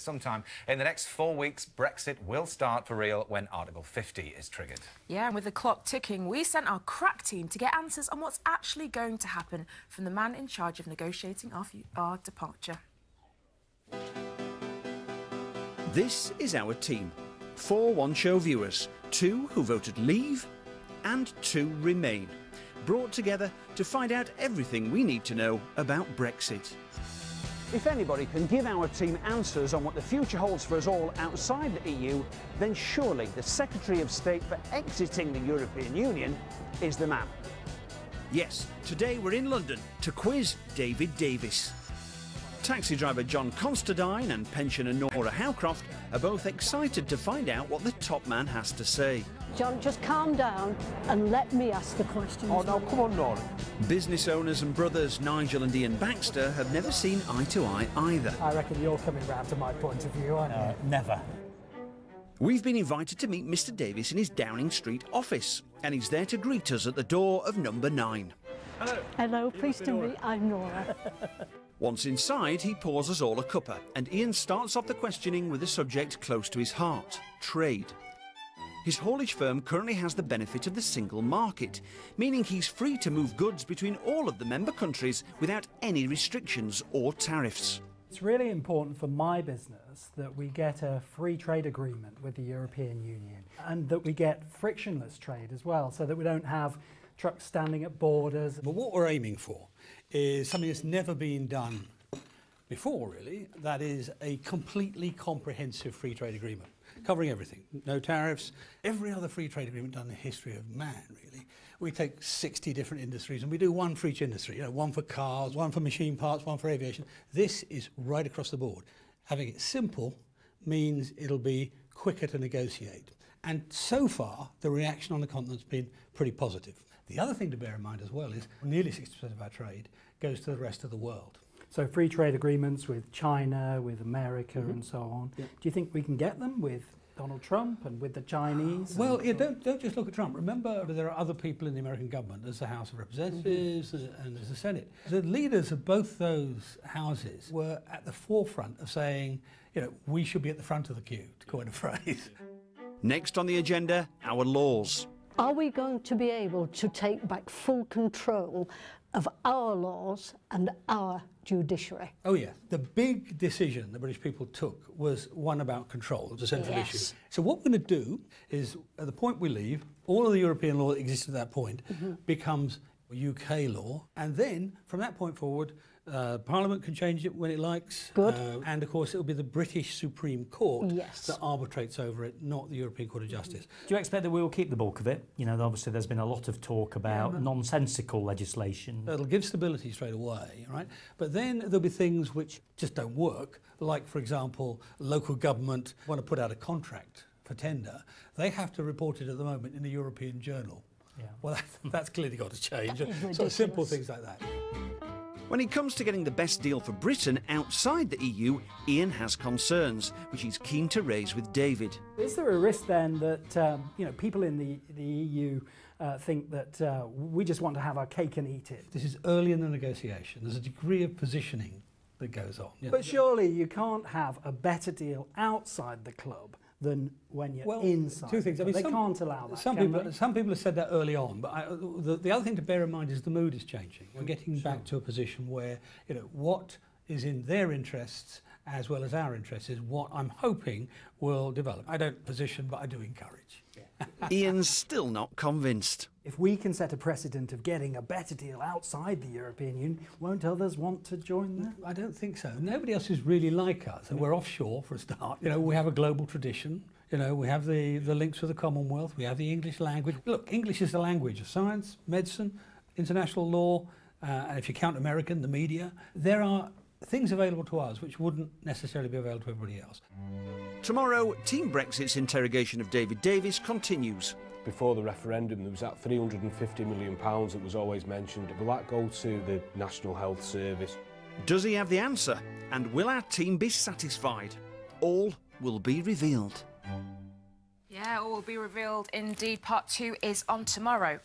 Sometime in the next 4 weeks, Brexit will start for real when Article 50 is triggered. Yeah, and with the clock ticking, we sent our crack team to get answers on what's actually going to happen from the man in charge of negotiating our departure. This is our team. 4 one-show viewers, 2 who voted leave and 2 remain. Brought together to find out everything we need to know about Brexit. If anybody can give our team answers on what the future holds for us all outside the EU, then surely the Secretary of State for exiting the European Union is the man. Yes, today we're in London to quiz David Davis. Taxi driver John Constantine and pensioner Nora Howcroft are both excited to find out what the top man has to say. John, just calm down and let me ask the questions. Oh, no, come on, Nora. Business owners and brothers Nigel and Ian Baxter have never seen eye to eye either. I reckon you're coming round to my point of view, aren't you? Never. We've been invited to meet Mr Davis in his Downing Street office, and he's there to greet us at the door of number 9. Hello. Hello, pleased to meet. I'm Nora. Once inside, he pours us all a cuppa, and Ian starts off the questioning with a subject close to his heart: trade. His haulage firm currently has the benefit of the single market, meaning he's free to move goods between all of the member countries without any restrictions or tariffs. It's really important for my business that we get a free trade agreement with the European Union and that we get frictionless trade as well, so that we don't have trucks standing at borders. But what we're aiming for is something that's never been done before, really. That is a completely comprehensive free trade agreement, covering everything. No tariffs. Every other free trade agreement done in the history of man, really. We take 60 different industries and we do one for each industry. You know, one for cars, one for machine parts, one for aviation. This is right across the board. Having it simple means it'll be quicker to negotiate. And so far, the reaction on the continent's been pretty positive. The other thing to bear in mind as well is nearly 60% of our trade goes to the rest of the world. So free trade agreements with China, with America and so on. Yeah. Do you think we can get them with Donald Trump and with the Chinese? Well, yeah, don't just look at Trump. Remember, there are other people in the American government. There's the House of Representatives and there's the Senate. The leaders of both those houses were at the forefront of saying, you know, we should be at the front of the queue, to coin a phrase. Next on the agenda, our laws. Are we going to be able to take back full control of our laws and our judiciary? Oh yeah, the big decision the British people took was one about control. It was a central issue. So what we're going to do is, at the point we leave, all of the European law that existed at that point becomes UK law, and then from that point forward, Parliament can change it when it likes. Good. And of course it will be the British Supreme Court that arbitrates over it, not the European Court of Justice. Do you expect that we will keep the bulk of it? You know, obviously there's been a lot of talk about nonsensical legislation. It'll give stability straight away, right? But then there'll be things which just don't work, like, for example, local government want to put out a contract for tender. They have to report it at the moment in the European Journal. Yeah. Well, that's clearly got to change. Sort of simple things like that. When it comes to getting the best deal for Britain outside the EU, Ian has concerns, which he's keen to raise with David. Is there a risk then that you know, people in the EU think that we just want to have our cake and eat it? This is early in the negotiation. There's a degree of positioning that goes on. But surely you can't have a better deal outside the club than when you're inside. Two things. I mean, they can't allow that. Some people have said that early on, but the other thing to bear in mind is the mood is changing. We're getting back to a position where, you know, what is in their interests as well as our interests is what I'm hoping will develop. I don't position, but I do encourage. Ian's still not convinced. If we can set a precedent of getting a better deal outside the European Union, won't others want to join that? I don't think so. Nobody else is really like us. We're offshore for a start. You know, we have a global tradition. You know, we have the links with the Commonwealth. We have the English language. Look, English is the language of science, medicine, international law, and if you count American, the media. There are things available to us which wouldn't necessarily be available to everybody else. Tomorrow, Team Brexit's interrogation of David Davis continues. Before the referendum, there was that £350 million that was always mentioned. Will that go to the National Health Service? Does he have the answer? And will our team be satisfied? All will be revealed. Yeah, all will be revealed indeed. Part 2 is on tomorrow.